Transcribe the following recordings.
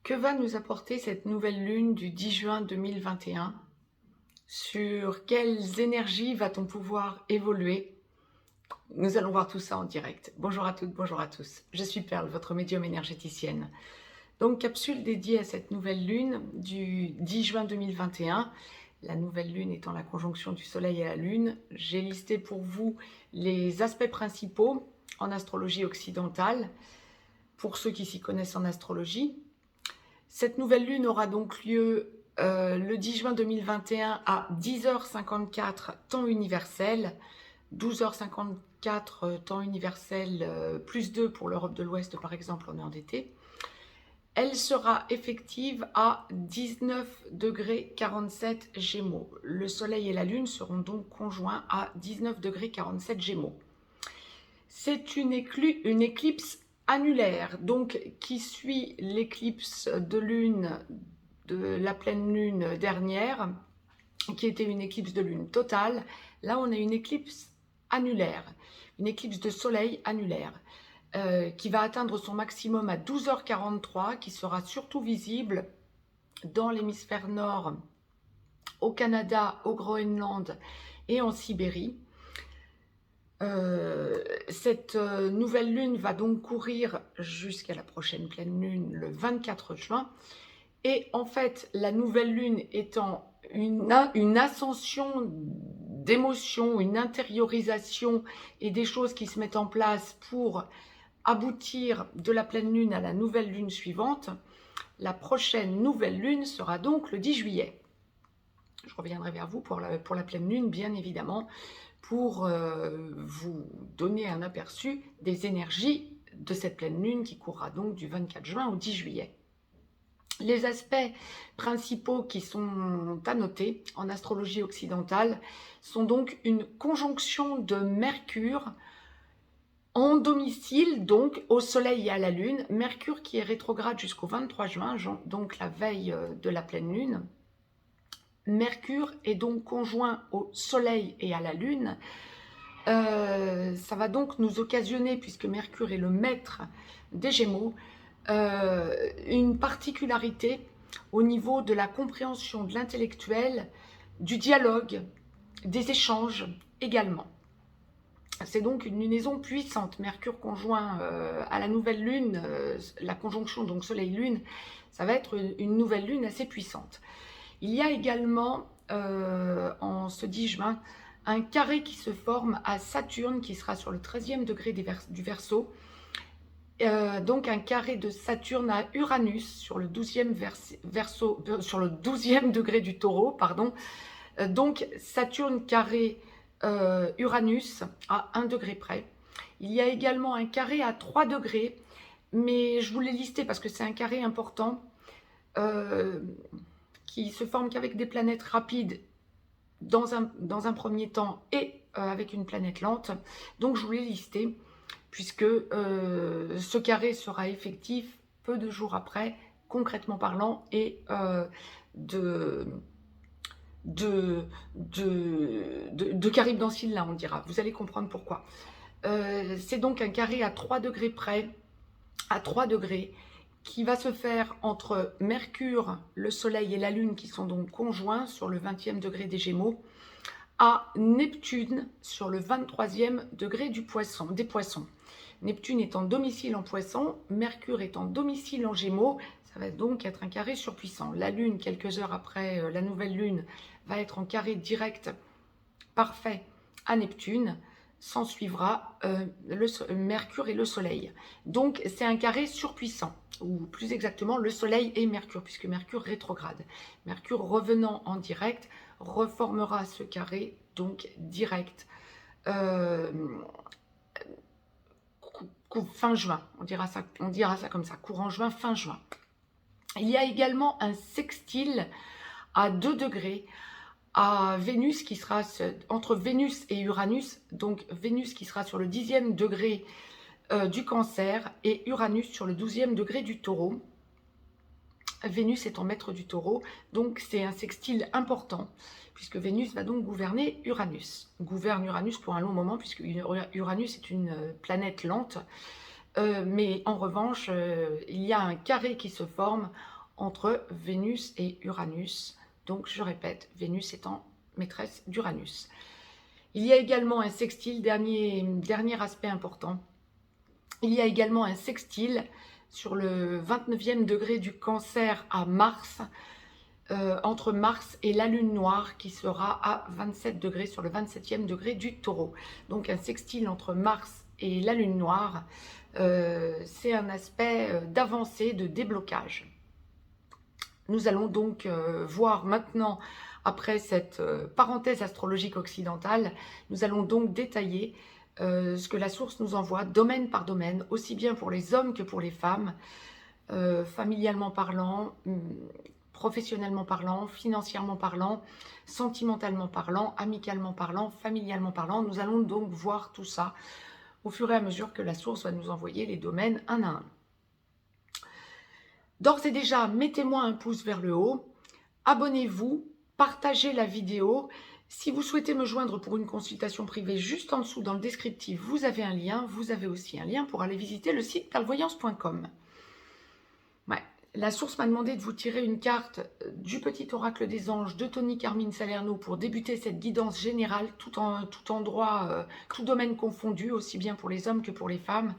Que va nous apporter cette nouvelle lune du 10 juin 2021? Sur quelles énergies va-t-on pouvoir évoluer? Nous allons voir tout ça en direct. Bonjour à toutes, bonjour à tous. Je suis Perle, votre médium énergéticienne. Donc, capsule dédiée à cette nouvelle lune du 10 juin 2021. La nouvelle lune étant la conjonction du soleil et la lune. J'ai listé pour vous les aspects principaux en astrologie occidentale, pour ceux qui s'y connaissent en astrologie. Cette nouvelle lune aura donc lieu le 10 juin 2021 à 10h54 temps universel, 12h54 temps universel plus 2 pour l'Europe de l'Ouest par exemple en heure d'été. Elle sera effective à 19,47 Gémeaux. Le soleil et la lune seront donc conjoints à 19,47 Gémeaux. C'est une éclipse annulaire, donc qui suit l'éclipse de lune de la pleine lune dernière, qui était une éclipse de lune totale. Là, on a une éclipse annulaire, une éclipse de soleil annulaire, qui va atteindre son maximum à 12h43, qui sera surtout visible dans l'hémisphère nord, au Canada, au Groenland et en Sibérie. Cette nouvelle lune va donc courir jusqu'à la prochaine pleine lune le 24 juin. Et en fait, la nouvelle lune étant une ascension d'émotions, une intériorisation et des choses qui se mettent en place pour aboutir de la pleine lune à la nouvelle lune suivante, la prochaine nouvelle lune sera donc le 10 juillet. Je reviendrai vers vous pour la pleine lune, bien évidemment, pour vous donner un aperçu des énergies de cette pleine lune qui courra donc du 24 juin au 10 juillet. Les aspects principaux qui sont à noter en astrologie occidentale sont donc une conjonction de Mercure en domicile, donc au soleil et à la lune. Mercure qui est rétrograde jusqu'au 23 juin, donc la veille de la pleine lune. Mercure est donc conjoint au soleil et à la lune. Ça va donc nous occasionner, puisque Mercure est le maître des Gémeaux, une particularité au niveau de la compréhension de l'intellectuel, du dialogue, des échanges également. C'est donc une lunaison puissante. Mercure conjoint à la nouvelle lune, la conjonction donc soleil-lune, ça va être une nouvelle lune assez puissante. Il y a également, en ce 10 juin, un carré qui se forme à Saturne, qui sera sur le 13e degré du Verseau. Donc un carré de Saturne à Uranus sur le 12e, sur le 12e degré du Taureau, pardon. Donc Saturne carré Uranus à 1 degré près. Il y a également un carré à 3 degrés, mais je vous l'ai listé parce que c'est un carré important, qui se forme qu'avec des planètes rapides dans un premier temps et avec une planète lente. Donc je vous l'ai listé, puisque ce carré sera effectif peu de jours après, concrètement parlant, et de Charybde dans Scylla, on dira. Vous allez comprendre pourquoi. C'est donc un carré à 3 degrés près, à 3 degrés, qui va se faire entre Mercure, le Soleil et la Lune, qui sont donc conjoints sur le 20e degré des Gémeaux, à Neptune sur le 23e degré des Poissons. Neptune est en domicile en Poissons, Mercure est en domicile en Gémeaux, ça va donc être un carré surpuissant. La Lune, quelques heures après la nouvelle Lune, va être en carré direct parfait à Neptune. S'en suivra Mercure et le Soleil. Donc c'est un carré surpuissant, ou plus exactement le Soleil et Mercure, puisque Mercure rétrograde. Mercure revenant en direct reformera ce carré donc direct fin juin, on dira ça comme ça, courant juin, fin juin. Il y a également un sextile à 2 degrés à Vénus, qui sera entre Vénus et Uranus, donc Vénus qui sera sur le 10e degré du Cancer et Uranus sur le 12e degré du Taureau. Vénus étant maître du Taureau, donc c'est un sextile important, puisque Vénus va donc gouverner Uranus. Gouverne Uranus pour un long moment, puisque Uranus est une planète lente, mais en revanche, il y a un carré qui se forme entre Vénus et Uranus. Donc, je répète, Vénus étant maîtresse d'Uranus. Il y a également un sextile, dernier aspect important. Il y a également un sextile sur le 29e degré du Cancer à Mars, entre Mars et la Lune noire qui sera à 27 degrés sur le 27e degré du Taureau. Donc un sextile entre Mars et la Lune noire, c'est un aspect d'avancée, de déblocage. Nous allons donc voir maintenant, après cette parenthèse astrologique occidentale, nous allons donc détailler ce que la source nous envoie, domaine par domaine, aussi bien pour les hommes que pour les femmes, familialement parlant, professionnellement parlant, financièrement parlant, sentimentalement parlant, amicalement parlant, familialement parlant. Nous allons donc voir tout ça au fur et à mesure que la source va nous envoyer les domaines un à un. D'ores et déjà, mettez-moi un pouce vers le haut, abonnez-vous, partagez la vidéo. Si vous souhaitez me joindre pour une consultation privée, juste en dessous dans le descriptif, vous avez un lien. Vous avez aussi un lien pour aller visiter le site perlevoyance.com. Ouais. La source m'a demandé de vous tirer une carte du petit oracle des anges de Tony Carmine Salerno pour débuter cette guidance générale, tout endroit, tout domaine confondu, aussi bien pour les hommes que pour les femmes.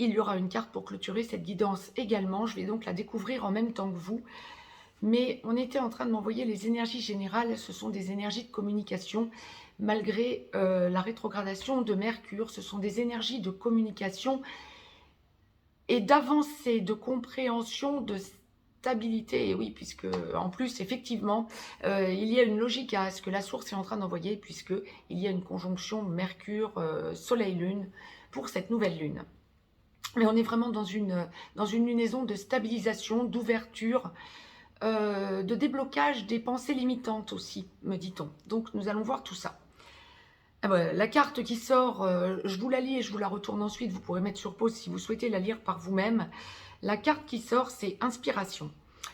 Il y aura une carte pour clôturer cette guidance également. Je vais donc la découvrir en même temps que vous. Mais on était en train de m'envoyer les énergies générales. Ce sont des énergies de communication. Malgré la rétrogradation de Mercure, ce sont des énergies de communication et d'avancée, de compréhension, de stabilité. Et oui, puisque en plus, effectivement, il y a une logique à ce que la source est en train d'envoyer, puisqu'il y a une conjonction Mercure, Soleil-Lune pour cette nouvelle lune. Mais on est vraiment dans une lunaison de stabilisation, d'ouverture, de déblocage des pensées limitantes aussi, me dit-on. Donc nous allons voir tout ça. La carte qui sort, je vous la lis et je vous la retourne ensuite. Vous pourrez mettre sur pause si vous souhaitez la lire par vous-même. La carte qui sort, c'est inspiration.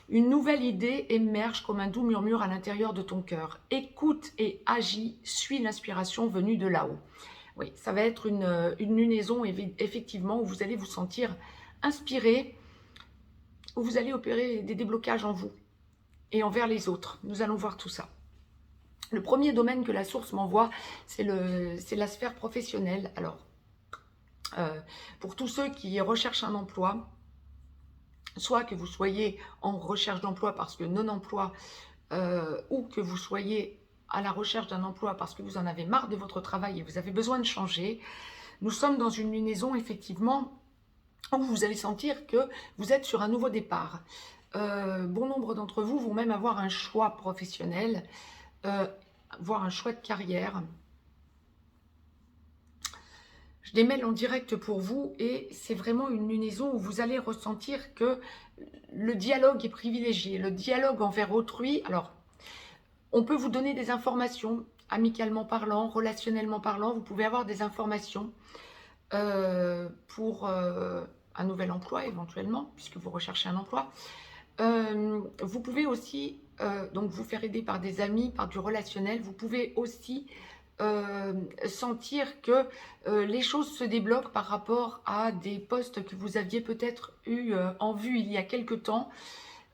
Une nouvelle idée émerge comme un doux murmure à l'intérieur de ton cœur. Écoute et agis, suis l'inspiration venue de là-haut. Oui, ça va être une lunaison, effectivement, où vous allez vous sentir inspiré, où vous allez opérer des déblocages en vous et envers les autres. Nous allons voir tout ça. Le premier domaine que la source m'envoie, c'est la sphère professionnelle. Alors, pour tous ceux qui recherchent un emploi, soit que vous soyez en recherche d'emploi parce que non-emploi, ou que vous soyez à la recherche d'un emploi parce que vous en avez marre de votre travail et vous avez besoin de changer, nous sommes dans une lunaison, effectivement, où vous allez sentir que vous êtes sur un nouveau départ. Bon nombre d'entre vous vont même avoir un choix professionnel, voire un choix de carrière. Je démêle en direct pour vous et c'est vraiment une lunaison où vous allez ressentir que le dialogue est privilégié, le dialogue envers autrui. Alors, on peut vous donner des informations, amicalement parlant, relationnellement parlant, vous pouvez avoir des informations pour un nouvel emploi éventuellement, puisque vous recherchez un emploi. Vous pouvez aussi donc vous faire aider par des amis, par du relationnel. Vous pouvez aussi sentir que les choses se débloquent par rapport à des postes que vous aviez peut-être eu en vue il y a quelque temps.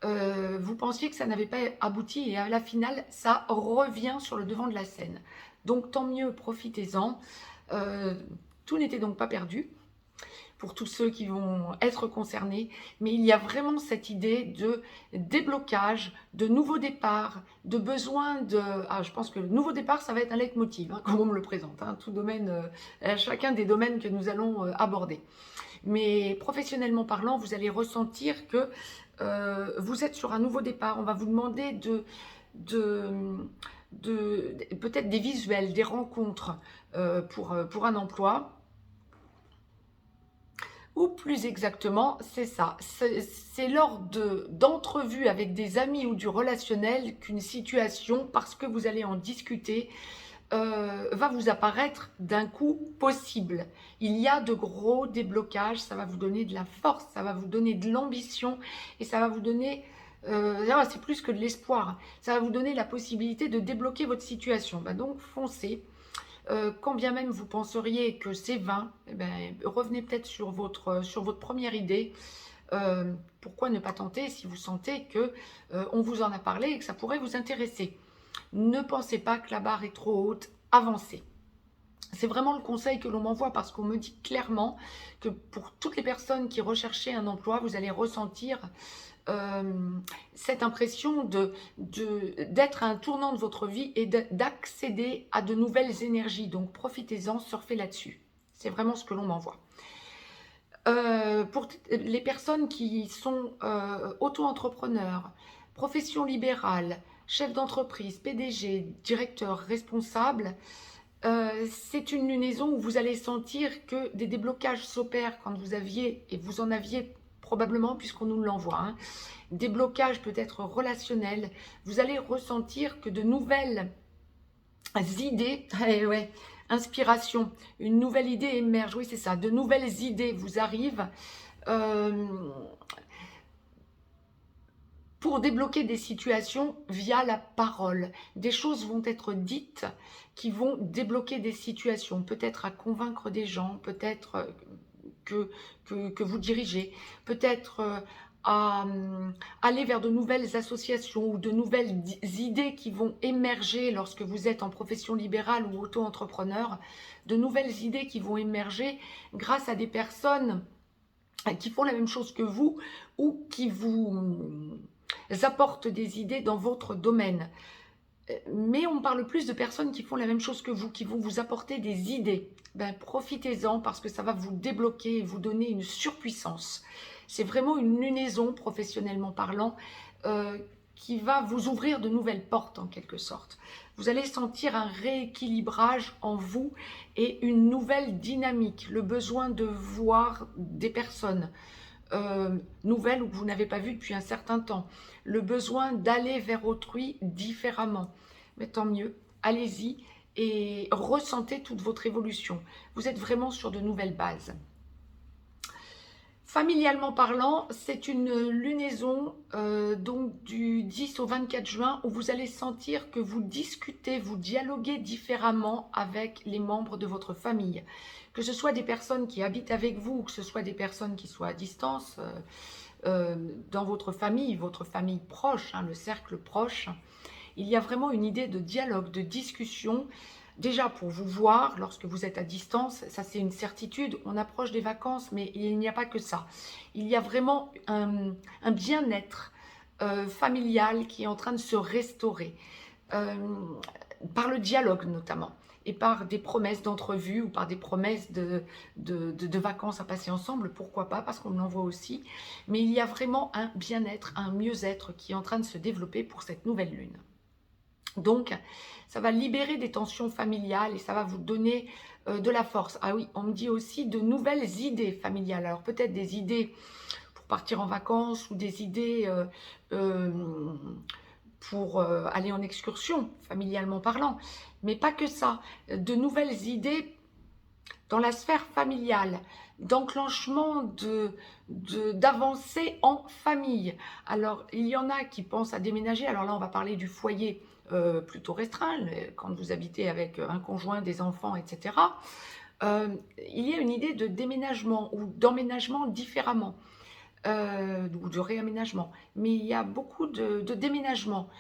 Vous pensiez que ça n'avait pas abouti et à la finale, ça revient sur le devant de la scène. Donc tant mieux, profitez-en. Tout n'était donc pas perdu pour tous ceux qui vont être concernés, mais il y a vraiment cette idée de déblocage, de nouveau départ, de besoin de... Ah, je pense que le nouveau départ, ça va être un leitmotiv, comme on me le présente, tout domaine, chacun des domaines que nous allons aborder. Mais professionnellement parlant, vous allez ressentir que vous êtes sur un nouveau départ. On va vous demander peut-être des visuels, des rencontres pour un emploi. Ou plus exactement, c'est ça. C'est lors d'entrevues avec des amis ou du relationnel qu'une situation, parce que vous allez en discuter, va vous apparaître d'un coup possible. Il y a de gros déblocages, ça va vous donner de la force, ça va vous donner de l'ambition et ça va vous donner, c'est plus que de l'espoir, ça va vous donner la possibilité de débloquer votre situation. Donc foncez. Quand bien même vous penseriez que c'est vain, revenez peut-être sur votre première idée. pourquoi ne pas tenter si vous sentez que on vous en a parlé et que ça pourrait vous intéresser. Ne pensez pas que la barre est trop haute, avancez. C'est vraiment le conseil que l'on m'envoie parce qu'on me dit clairement que pour toutes les personnes qui recherchaient un emploi, vous allez ressentir cette impression d'être à un tournant de votre vie et d'accéder à de nouvelles énergies. Donc profitez-en, surfez là-dessus. C'est vraiment ce que l'on m'envoie. Pour les personnes qui sont auto-entrepreneurs, profession libérale, chef d'entreprise, PDG, directeur, responsable, c'est une lunaison où vous allez sentir que des déblocages s'opèrent quand vous aviez, et vous en aviez probablement puisqu'on nous l'envoie, hein, des blocages peut-être relationnels. Vous allez ressentir que de nouvelles idées, ouais, inspiration, une nouvelle idée émerge, oui c'est ça, de nouvelles idées vous arrivent pour débloquer des situations via la parole. Des choses vont être dites qui vont débloquer des situations, peut-être à convaincre des gens, peut-être que vous dirigez, peut-être à aller vers de nouvelles associations ou de nouvelles idées qui vont émerger lorsque vous êtes en profession libérale ou auto-entrepreneur, de nouvelles idées qui vont émerger grâce à des personnes qui font la même chose que vous ou qui vous apportent des idées dans votre domaine. Mais on parle plus de personnes qui font la même chose que vous, qui vont vous apporter des idées. Ben, profitez-en parce que ça va vous débloquer et vous donner une surpuissance. C'est vraiment une lunaison, professionnellement parlant, qui va vous ouvrir de nouvelles portes en quelque sorte. Vous allez sentir un rééquilibrage en vous et une nouvelle dynamique, le besoin de voir des personnes nouvelles ou que vous n'avez pas vues depuis un certain temps, le besoin d'aller vers autrui différemment. Mais tant mieux, allez-y et ressentez toute votre évolution. Vous êtes vraiment sur de nouvelles bases. Familialement parlant, c'est une lunaison donc du 10 au 24 juin où vous allez sentir que vous discutez, vous dialoguez différemment avec les membres de votre famille. Que ce soit des personnes qui habitent avec vous ou que ce soit des personnes qui soient à distance dans votre famille proche, hein, le cercle proche. Il y a vraiment une idée de dialogue, de discussion. Déjà pour vous voir lorsque vous êtes à distance, ça c'est une certitude, on approche des vacances, mais il n'y a pas que ça. Il y a vraiment un bien-être familial qui est en train de se restaurer, par le dialogue notamment, et par des promesses d'entrevue ou par des promesses de vacances à passer ensemble, pourquoi pas, parce qu'on me l'envoie aussi. Mais il y a vraiment un bien-être, un mieux-être qui est en train de se développer pour cette nouvelle lune. Donc, ça va libérer des tensions familiales et ça va vous donner de la force. Ah oui, on me dit aussi de nouvelles idées familiales. Alors peut-être des idées pour partir en vacances ou des idées pour aller en excursion, familialement parlant. Mais pas que ça. De nouvelles idées dans la sphère familiale, d'enclenchement d'avancées en famille. Alors, il y en a qui pensent à déménager. Alors là, on va parler du foyer plutôt restreint, quand vous habitez avec un conjoint, des enfants, etc. Il y a une idée de déménagement ou d'emménagement différemment, ou de réaménagement. Mais il y a beaucoup de déménagements.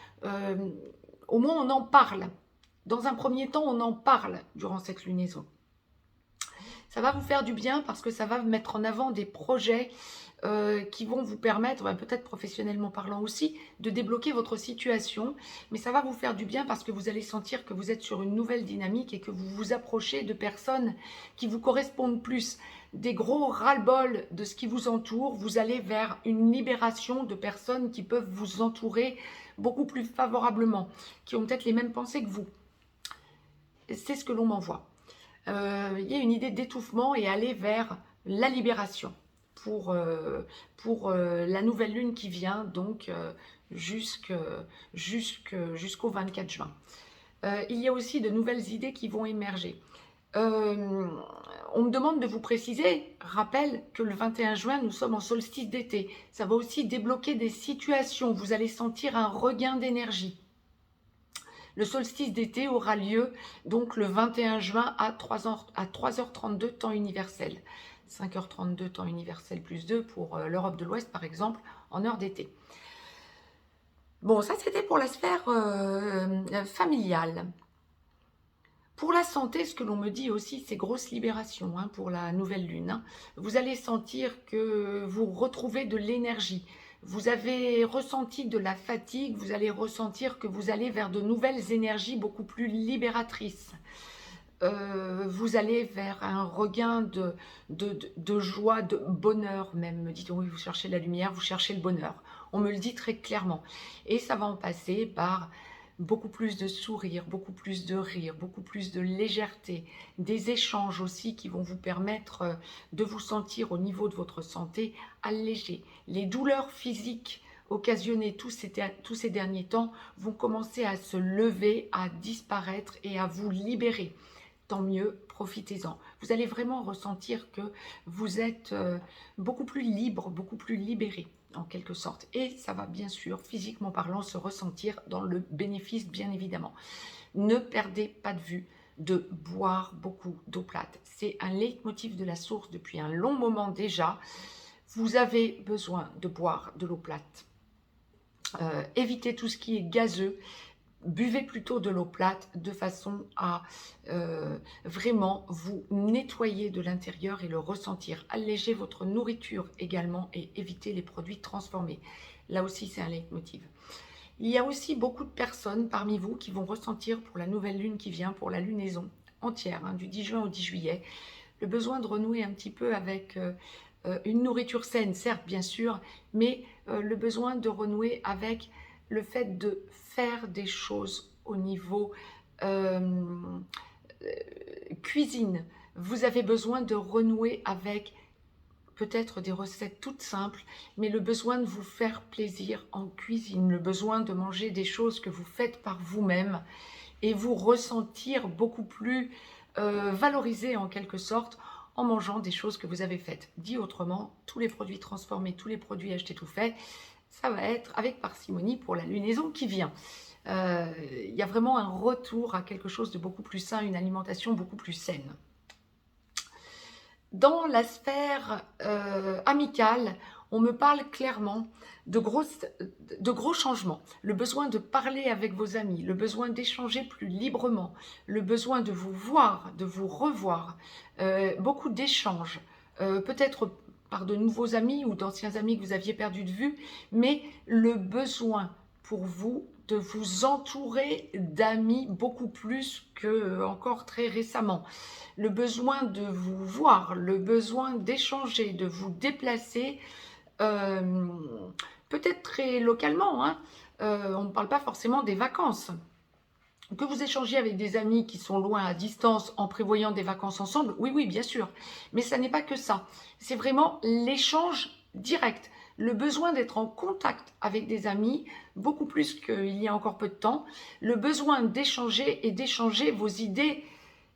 Au moins, on en parle. Dans un premier temps, on en parle durant cette lunaison. Ça va vous faire du bien parce que ça va mettre en avant des projets qui vont vous permettre, peut-être professionnellement parlant aussi, de débloquer votre situation. Mais ça va vous faire du bien parce que vous allez sentir que vous êtes sur une nouvelle dynamique et que vous vous approchez de personnes qui vous correspondent plus. Des gros ras-le-bol de ce qui vous entoure, vous allez vers une libération de personnes qui peuvent vous entourer beaucoup plus favorablement, qui ont peut-être les mêmes pensées que vous. C'est ce que l'on m'envoie. Il y a une idée d'étouffement et aller vers la libération pour la nouvelle lune qui vient, donc jusqu'au 24 juin. Il y a aussi de nouvelles idées qui vont émerger. On me demande de vous préciser, rappel que le 21 juin, nous sommes en solstice d'été. Ça va aussi débloquer des situations, vous allez sentir un regain d'énergie. Le solstice d'été aura lieu donc le 21 juin à 3h32 temps universel. 5h32 temps universel plus 2 pour l'Europe de l'Ouest par exemple, en heure d'été. Bon, ça c'était pour la sphère familiale. Pour la santé, ce que l'on me dit aussi, c'est grosse libération hein, pour la nouvelle lune. Hein. Vous allez sentir que vous retrouvez de l'énergie. Vous avez ressenti de la fatigue, vous allez ressentir que vous allez vers de nouvelles énergies beaucoup plus libératrices. Vous allez vers un regain de joie, de bonheur même. Me dit-on, oui, vous cherchez la lumière, vous cherchez le bonheur. On me le dit très clairement. Et ça va en passer par beaucoup plus de sourires, beaucoup plus de rire, beaucoup plus de légèreté, des échanges aussi qui vont vous permettre de vous sentir au niveau de votre santé allégé. Les douleurs physiques occasionnées tous ces derniers temps vont commencer à se lever, à disparaître et à vous libérer. Tant mieux, profitez-en. Vous allez vraiment ressentir que vous êtes beaucoup plus libre, beaucoup plus libéré en quelque sorte. Et ça va bien sûr, physiquement parlant, se ressentir dans le bénéfice bien évidemment. Ne perdez pas de vue de boire beaucoup d'eau plate. C'est un leitmotiv de la source depuis un long moment déjà. Vous avez besoin de boire de l'eau plate. Évitez tout ce qui est gazeux. Buvez plutôt de l'eau plate de façon à vraiment vous nettoyer de l'intérieur et le ressentir. Allégez votre nourriture également et évitez les produits transformés. Là aussi, c'est un leitmotiv. Il y a aussi beaucoup de personnes parmi vous qui vont ressentir pour la nouvelle lune qui vient, pour la lunaison entière, hein, du 10 juin au 10 juillet, le besoin de renouer un petit peu avec une nourriture saine, certes, bien sûr, mais le besoin de renouer avec le fait de faire des choses au niveau cuisine. Vous avez besoin de renouer avec peut-être des recettes toutes simples, mais le besoin de vous faire plaisir en cuisine, le besoin de manger des choses que vous faites par vous-même et vous ressentir beaucoup plus valorisé en quelque sorte en mangeant des choses que vous avez faites. Dit autrement, tous les produits transformés, tous les produits achetés tout faits, ça va être avec parcimonie pour la lunaison qui vient. Il y a vraiment un retour à quelque chose de beaucoup plus sain, une alimentation beaucoup plus saine. Dans la sphère amicale, on me parle clairement de gros changements. Le besoin de parler avec vos amis, le besoin d'échanger plus librement, le besoin de vous voir, de vous revoir, beaucoup d'échanges, peut-être par de nouveaux amis ou d'anciens amis que vous aviez perdus de vue, mais le besoin pour vous de vous entourer d'amis beaucoup plus que encore très récemment. Le besoin de vous voir, le besoin d'échanger, de vous déplacer, peut-être très localement, hein. On ne parle pas forcément des vacances. Que vous échangez avec des amis qui sont loin à distance en prévoyant des vacances ensemble, oui, oui, bien sûr. Mais ça n'est pas que ça. C'est vraiment l'échange direct. Le besoin d'être en contact avec des amis, beaucoup plus qu'il y a encore peu de temps. Le besoin d'échanger et d'échanger vos idées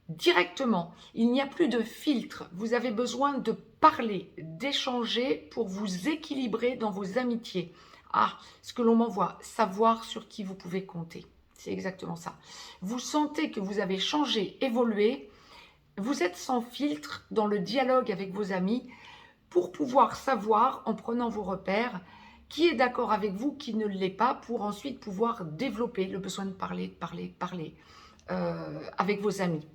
directement. Il n'y a plus de filtre. Vous avez besoin de parler, d'échanger pour vous équilibrer dans vos amitiés. Ah, ce que l'on m'envoie, savoir sur qui vous pouvez compter. C'est exactement ça. Vous sentez que vous avez changé, évolué. Vous êtes sans filtre dans le dialogue avec vos amis pour pouvoir savoir, en prenant vos repères, qui est d'accord avec vous, qui ne l'est pas, pour ensuite pouvoir développer le besoin de parler avec vos amis.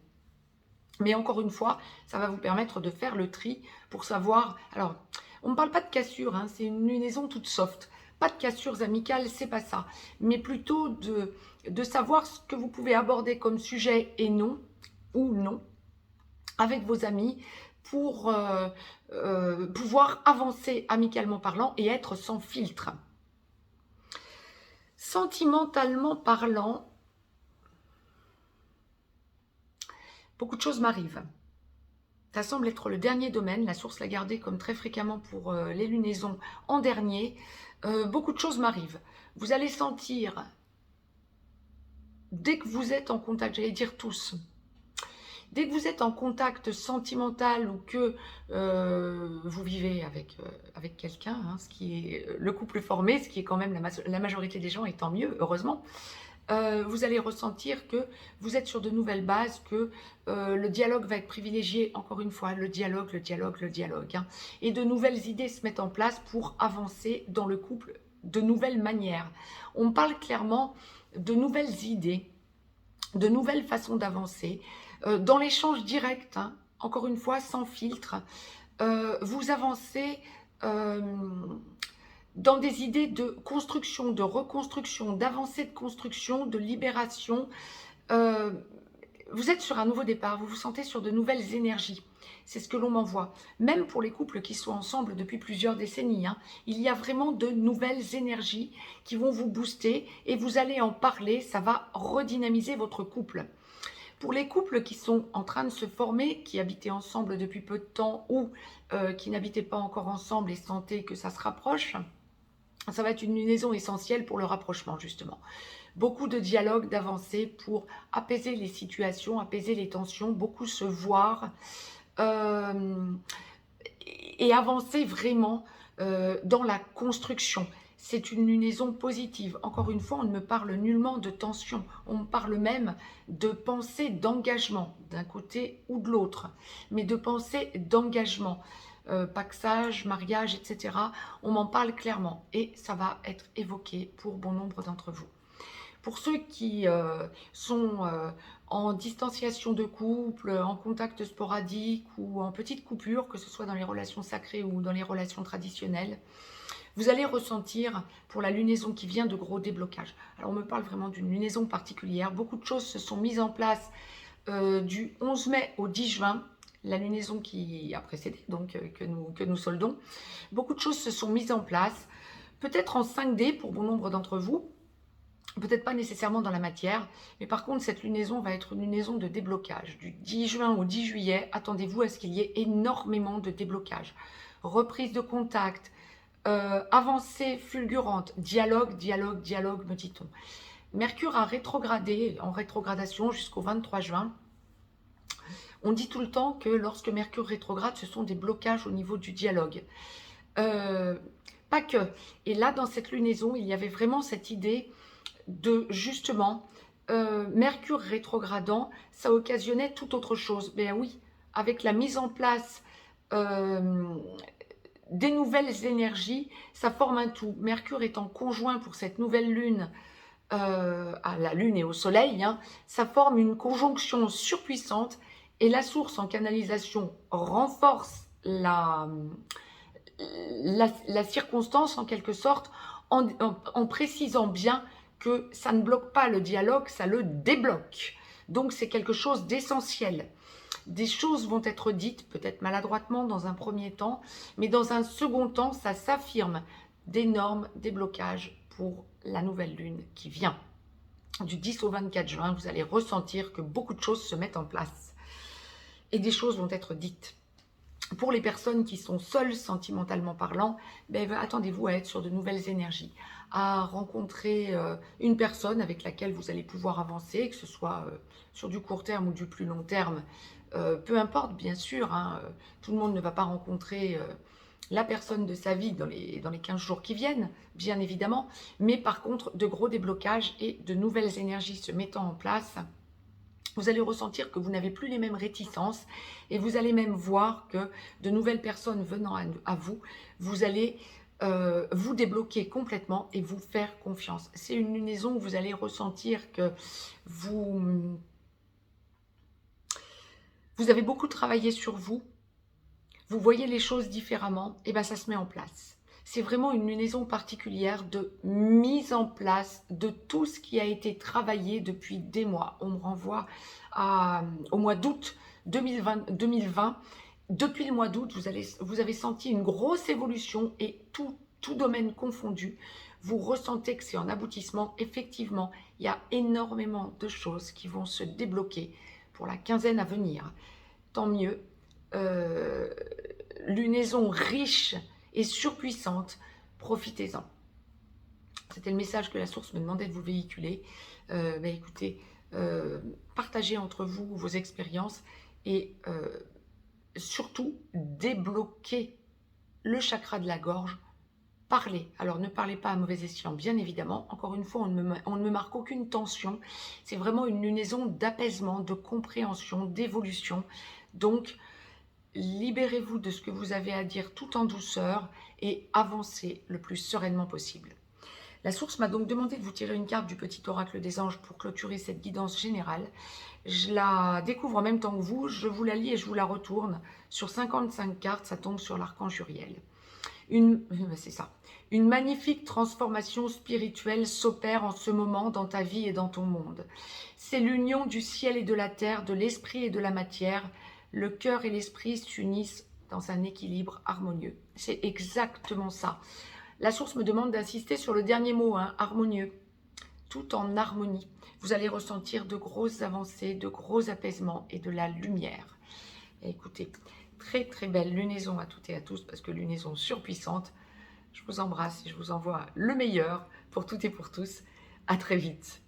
Mais encore une fois, ça va vous permettre de faire le tri pour savoir... Alors, on ne parle pas de cassure, hein, c'est une lunaison toute soft. Pas de cassures amicales, c'est pas ça. Mais plutôt de savoir ce que vous pouvez aborder comme sujet et non, ou non, avec vos amis, pour pouvoir avancer amicalement parlant et être sans filtre. Sentimentalement parlant, beaucoup de choses m'arrivent. Ça semble être le dernier domaine, la source l'a gardé comme très fréquemment pour les lunaisons en dernier. Beaucoup de choses m'arrivent. Vous allez sentir, dès que vous êtes en contact, j'allais dire tous, dès que vous êtes en contact sentimental ou que vous vivez avec quelqu'un, hein, ce qui est le couple formé, ce qui est quand même la majorité des gens, et tant mieux, heureusement, vous allez ressentir que vous êtes sur de nouvelles bases, que le dialogue va être privilégié, encore une fois, le dialogue, hein, et de nouvelles idées se mettent en place pour avancer dans le couple de nouvelles manières. On me parle clairement de nouvelles idées, de nouvelles façons d'avancer, dans l'échange direct, hein, encore une fois, sans filtre. Vous avancez dans des idées de construction, de reconstruction, d'avancée de construction, de libération. Euh, vous êtes sur un nouveau départ, vous vous sentez sur de nouvelles énergies. C'est ce que l'on m'envoie. Même pour les couples qui sont ensemble depuis plusieurs décennies, hein, il y a vraiment de nouvelles énergies qui vont vous booster et vous allez en parler, ça va redynamiser votre couple. Pour les couples qui sont en train de se former, qui habitaient ensemble depuis peu de temps ou qui n'habitaient pas encore ensemble et sentaient que ça se rapproche, ça va être une liaison essentielle pour le rapprochement, justement. Beaucoup de dialogues, d'avancées pour apaiser les situations, apaiser les tensions, beaucoup se voir et avancer vraiment dans la construction. C'est une lunaison positive. Encore une fois, on ne me parle nullement de tension. On me parle même de pensée d'engagement, d'un côté ou de l'autre, mais de pensée d'engagement. Paxage, mariage, etc. On m'en parle clairement et ça va être évoqué pour bon nombre d'entre vous. Pour ceux qui sont en distanciation de couple, en contact sporadique ou en petite coupure, que ce soit dans les relations sacrées ou dans les relations traditionnelles, vous allez ressentir pour la lunaison qui vient de gros déblocages. Alors on me parle vraiment d'une lunaison particulière. Beaucoup de choses se sont mises en place du 11 mai au 10 juin. La lunaison qui a précédé, donc que nous soldons. Beaucoup de choses se sont mises en place, peut-être en 5D pour bon nombre d'entre vous, peut-être pas nécessairement dans la matière, mais par contre cette lunaison va être une lunaison de déblocage. Du 10 juin au 10 juillet, attendez-vous à ce qu'il y ait énormément de déblocage. Reprise de contact, avancée fulgurante, dialogue, me dit-on. Mercure a rétrogradé, en rétrogradation jusqu'au 23 juin. On dit tout le temps que lorsque Mercure rétrograde, ce sont des blocages au niveau du dialogue. Pas que. Et là, dans cette lunaison, il y avait vraiment cette idée de, justement, Mercure rétrogradant, ça occasionnait tout autre chose. Ben oui, avec la mise en place des nouvelles énergies, ça forme un tout. Mercure étant conjoint pour cette nouvelle lune à la lune et au soleil, hein, ça forme une conjonction surpuissante. Et la source en canalisation renforce la circonstance en quelque sorte en précisant bien que ça ne bloque pas le dialogue, ça le débloque. Donc c'est quelque chose d'essentiel. Des choses vont être dites, peut-être maladroitement dans un premier temps, mais dans un second temps, ça s'affirme d'énormes déblocages pour la nouvelle lune qui vient. Du 10 au 24 juin, vous allez ressentir que beaucoup de choses se mettent en place. Et des choses vont être dites. Pour les personnes qui sont seules sentimentalement parlant, ben, attendez-vous à être sur de nouvelles énergies, à rencontrer une personne avec laquelle vous allez pouvoir avancer, que ce soit sur du court terme ou du plus long terme, peu importe bien sûr, hein, tout le monde ne va pas rencontrer la personne de sa vie dans les 15 jours qui viennent, bien évidemment, mais par contre de gros déblocages et de nouvelles énergies se mettant en place. Vous allez ressentir que vous n'avez plus les mêmes réticences et vous allez même voir que de nouvelles personnes venant à vous, vous allez vous débloquer complètement et vous faire confiance. C'est une lunaison où vous allez ressentir que vous avez beaucoup travaillé sur vous, vous voyez les choses différemment, et bien ça se met en place. C'est vraiment une lunaison particulière de mise en place de tout ce qui a été travaillé depuis des mois. On me renvoie au mois d'août 2020. Depuis le mois d'août, vous avez senti une grosse évolution et tout domaine confondu, vous ressentez que c'est en aboutissement. Effectivement, il y a énormément de choses qui vont se débloquer pour la quinzaine à venir. Tant mieux. Lunaison riche et surpuissante, profitez-en. C'était le message que la source me demandait de vous véhiculer. Écoutez, partagez entre vous vos expériences et surtout débloquez le chakra de la gorge parler. Alors ne parlez pas à mauvais escient, bien évidemment. Encore une fois, on ne me marque aucune tension. C'est vraiment une lunaison d'apaisement, de compréhension, d'évolution. Donc, libérez-vous de ce que vous avez à dire tout en douceur et avancez le plus sereinement possible. La source m'a donc demandé de vous tirer une carte du petit oracle des anges pour clôturer cette guidance générale. Je la découvre en même temps que vous, je vous la lis et je vous la retourne. Sur 55 cartes, ça tombe sur l'archange Uriel. C'est ça. Une magnifique transformation spirituelle s'opère en ce moment dans ta vie et dans ton monde. C'est l'union du ciel et de la terre, de l'esprit et de la matière. Le cœur et l'esprit s'unissent dans un équilibre harmonieux. C'est exactement ça. La source me demande d'insister sur le dernier mot, hein, harmonieux, tout en harmonie. Vous allez ressentir de grosses avancées, de gros apaisements et de la lumière. Et écoutez, très très belle lunaison à toutes et à tous, parce que lunaison surpuissante. Je vous embrasse et je vous envoie le meilleur pour toutes et pour tous. À très vite.